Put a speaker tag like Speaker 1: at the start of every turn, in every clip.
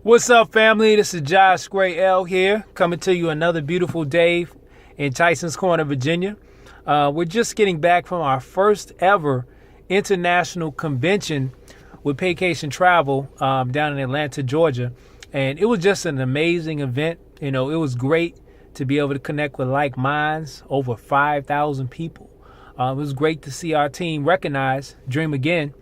Speaker 1: What's up, family? This is Josh Gray L here, coming to you another beautiful day in Tyson's Corner, Virginia. We're just getting back from our first ever international convention with Paycation Travel down in Atlanta, Georgia. And it was just an amazing event. You know, it was great to be able to connect with like minds, over 5,000 people. It was great to see our team recognize Dream Again.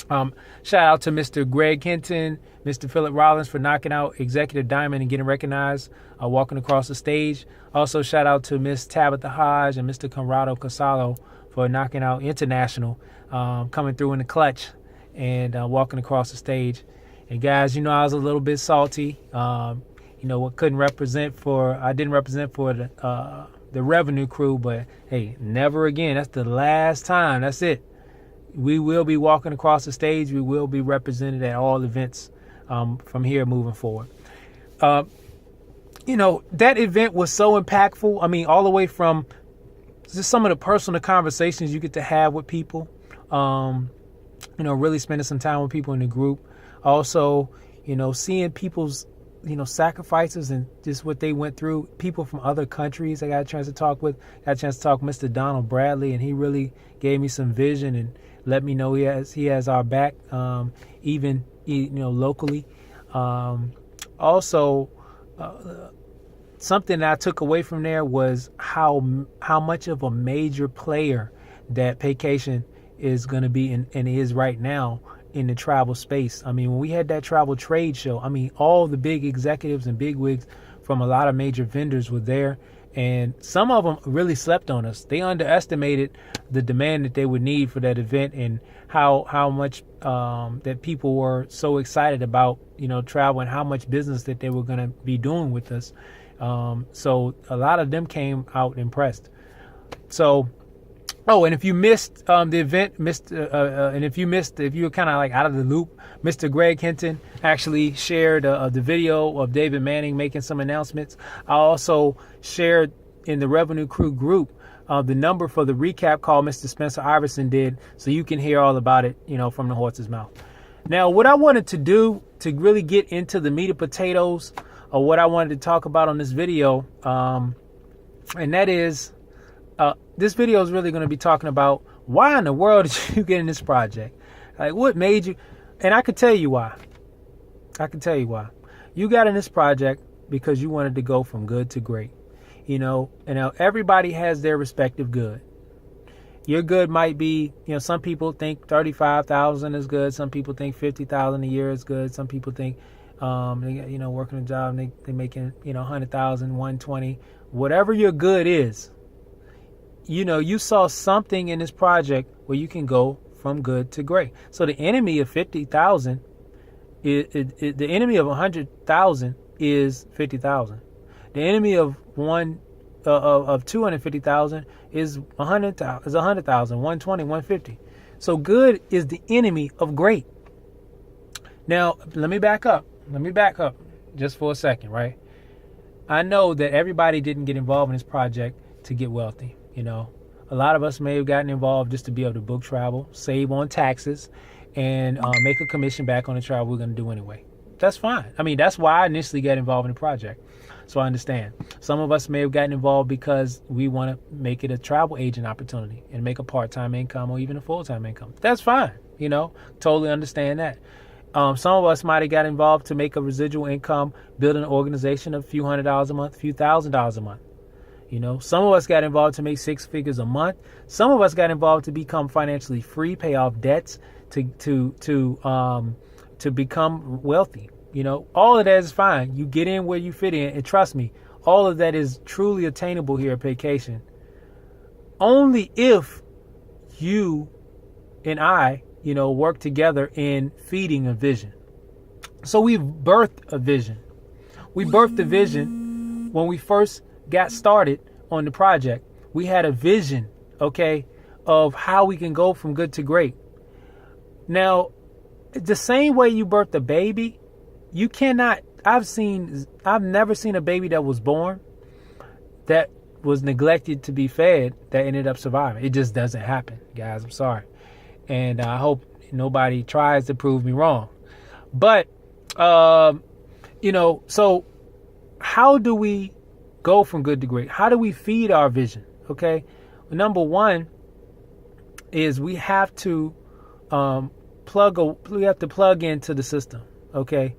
Speaker 1: Shout out to Mr. Greg Hinton, Mr. Philip Rollins for knocking out Executive Diamond and getting recognized, walking across the stage. Also, shout out to Miss Tabitha Hodge and Mr. Conrado Casalo for knocking out International, coming through in the clutch and walking across the stage. And guys, you know, I was a little bit salty. I didn't represent for the revenue crew, but hey, never again. That's the last time. That's it. We will be walking across the stage. We will be represented at all events from here moving forward. That event was so impactful. I mean, all the way from just some of the personal conversations you get to have with people, really spending some time with people in the group. Also, seeing people's, sacrifices and just what they went through. People from other countries I got a chance to talk with. Got a chance to talk with Mr. Donald Bradley, and he really gave me some vision and let me know he has our back, even locally. Also, something that I took away from there was how much of a major player that Paycation is going to be and is right now in the travel space. I mean, when we had that travel trade show, I mean, all the big executives and big wigs from a lot of major vendors were there. And some of them really slept on us. They underestimated the demand that they would need for that event and how much that people were so excited about, travel and how much business that they were going to be doing with us. So a lot of them came out impressed. So, and if you missed the event, if you were kind of like out of the loop, Mr. Greg Hinton actually shared the video of David Manning making some announcements. I also shared in the Revenue Crew group the number for the recap call Mr. Spencer Iverson did, so you can hear all about it, from the horse's mouth. Now, what I wanted to do to really get into the meat and potatoes of what I wanted to talk about on this video, and that is, this video is really going to be talking about why in the world did you get in this project? Like, what made you? And I can tell you why. You got in this project because you wanted to go from good to great. And now everybody has their respective good. Your good might be, some people think 35,000 is good. Some people think 50,000 a year is good. Some people think, working a job and they making, 100,000, 120, whatever your good is. You saw something in this project where you can go from good to great. So the enemy of 50,000, the enemy of 100,000 is 50,000. The enemy of 250,000 is 100,000, 120, 150. So good is the enemy of great. Now, let me back up just for a second, right? I know that everybody didn't get involved in this project to get wealthy. A lot of us may have gotten involved just to be able to book travel, save on taxes, and make a commission back on the travel we're going to do anyway. That's fine. I mean, that's why I initially got involved in the project. So I understand. Some of us may have gotten involved because we want to make it a travel agent opportunity and make a part-time income or even a full-time income. That's fine. Totally understand that. Some of us might have got involved to make a residual income, build an organization of a few $100s a month, a few $1,000s a month. Some of us got involved to make 6 figures a month. Some of us got involved to become financially free, pay off debts, to become wealthy. All of that is fine. You get in where you fit in, and trust me, all of that is truly attainable here at Paycation. Only if you and I, work together in feeding a vision. So we've birthed a vision. We birthed a vision when we first got started on the project. We had a vision, of how we can go from good to great. Now, the same way you birthed a baby, you cannot, I've never seen a baby that was born that was neglected to be fed that ended up surviving. It just doesn't happen, guys. I'm sorry. And I hope nobody tries to prove me wrong. But So how do we go from good to great? How do we feed our vision? Okay. Number one is we have to plug into the system. Okay.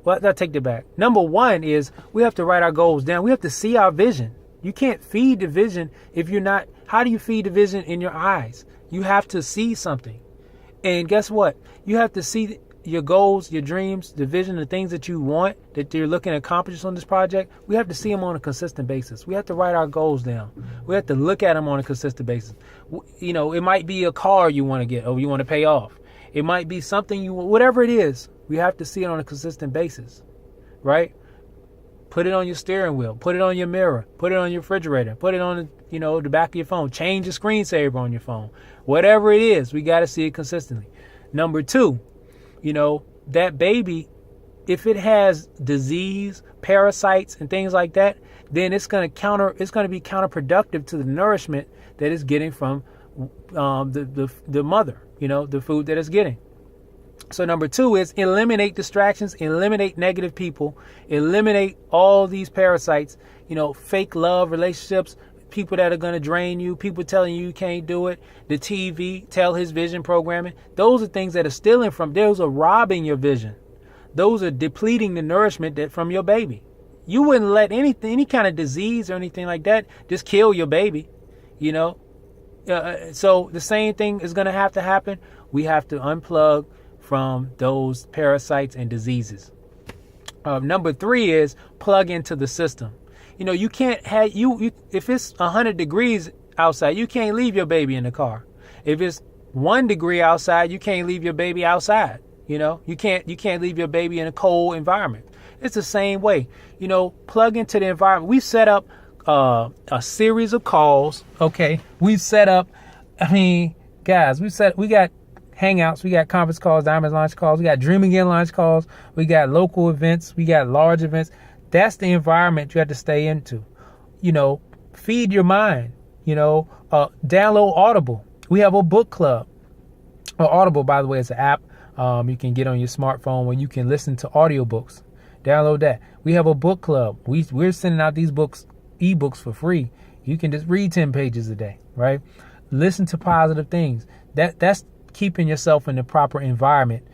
Speaker 1: Well, I'll take that back. Number one is we have to write our goals down. We have to see our vision. You can't feed the vision if you're not. How do you feed the vision in your eyes? You have to see something. And guess what? You have to see your goals, your dreams, the vision, the things that you want, that you're looking to accomplish on this project. We have to see them on a consistent basis. We have to write our goals down. We have to look at them on a consistent basis. It might be a car you want to get or you want to pay off. It might be something whatever it is, we have to see it on a consistent basis, right? Put it on your steering wheel, put it on your mirror, put it on your refrigerator, put it on the back of your phone, change the screensaver on your phone. Whatever it is, we got to see it consistently. Number two, that baby, if it has disease, parasites, and things like that, then it's going to be counterproductive to the nourishment that it's getting from the mother, the food that it's getting. So number two is eliminate distractions, eliminate negative people, eliminate all these parasites, fake love relationships, people that are going to drain you, people telling you can't do it, the TV, tell his vision programming. Those are things that are stealing those are robbing your vision. Those are depleting the nourishment from your baby. You wouldn't let any kind of disease or anything like that just kill your baby, So the same thing is going to happen. We have to unplug from those parasites and diseases. Number three is plug into the system. You can't have if it's 100 degrees outside, you can't leave your baby in the car. If it's 1 degree outside, you can't leave your baby outside. You can't leave your baby in a cold environment. It's the same way. Plug into the environment. We set up a series of calls. Okay, we've set up. Guys, we got Hangouts, we got conference calls, Diamonds launch calls, we got Dream Again launch calls, we got local events, we got large events. That's the environment you have to stay into. Feed your mind. Download Audible. We have a book club. Audible, by the way, is an app you can get on your smartphone where you can listen to audiobooks. Download that. We have a book club. We're sending out these ebooks for free. You can just read 10 pages a day, right? Listen to positive things. That's keeping yourself in the proper environment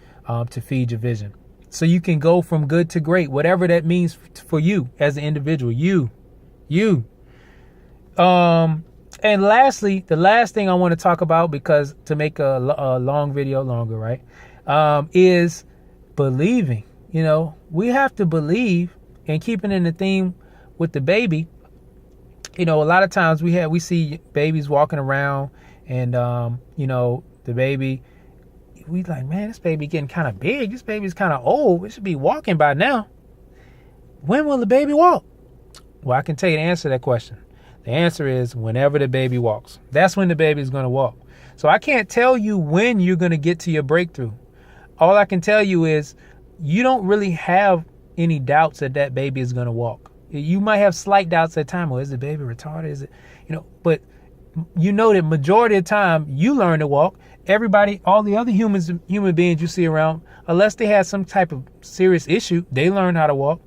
Speaker 1: to feed your vision. So you can go from good to great, whatever that means for you as an individual. You. And lastly, the last thing I want to talk about, because to make a long video longer, right, is believing. We have to believe, and keeping in the theme with the baby. A lot of times we see babies walking around, and the baby, we like, man, this baby getting kind of big. This baby's kind of old. It should be walking by now. When will the baby walk? Well, I can tell you the answer to that question. The answer is whenever the baby walks. That's when the baby is going to walk. So I can't tell you when you're going to get to your breakthrough. All I can tell you is you don't really have any doubts that baby is going to walk. You might have slight doubts at time. Well, is the baby retarded? Is it, but that majority of the time you learn to walk. Everybody, all the other human beings you see around, unless they had some type of serious issue, they learn how to walk.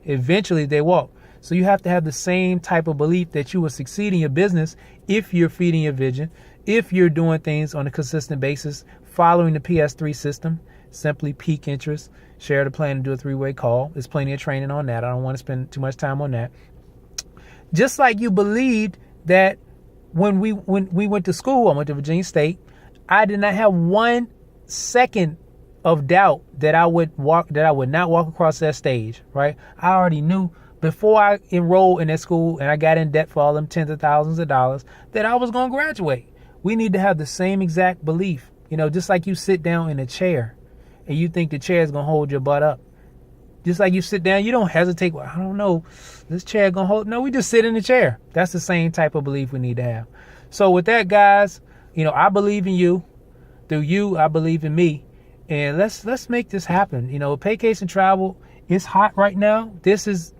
Speaker 1: Eventually they walk. So you have to have the same type of belief that you will succeed in your business if you're feeding your vision, if you're doing things on a consistent basis, following the PS3 system, simply peak interest, share the plan, and do a 3-way call. There's plenty of training on that. I don't want to spend too much time on that. Just like you believed that when we went to school, I went to Virginia State, I did not have 1 second of doubt that I would not walk across that stage, right? I already knew before I enrolled in that school and I got in debt for all them tens of thousands of dollars that I was going to graduate. We need to have the same exact belief. Just like you sit down in a chair and you think the chair is going to hold your butt up. Just like you sit down, you don't hesitate. Well, I don't know, this chair going to hold. No, we just sit in the chair. That's the same type of belief we need to have. So with that, guys, I believe in you. Through you, I believe in me. And let's make this happen. Paycation Travel is hot right now. This is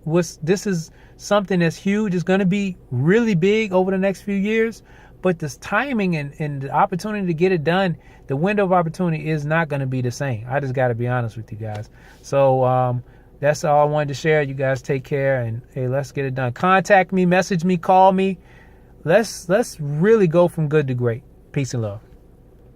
Speaker 1: something that's huge. It's going to be really big over the next few years. But this timing and the opportunity to get it done, the window of opportunity is not going to be the same. I just got to be honest with you guys. So That's all I wanted to share. You guys take care, and hey, let's get it done. Contact me, message me, call me. Let's really go from good to great. Peace and love.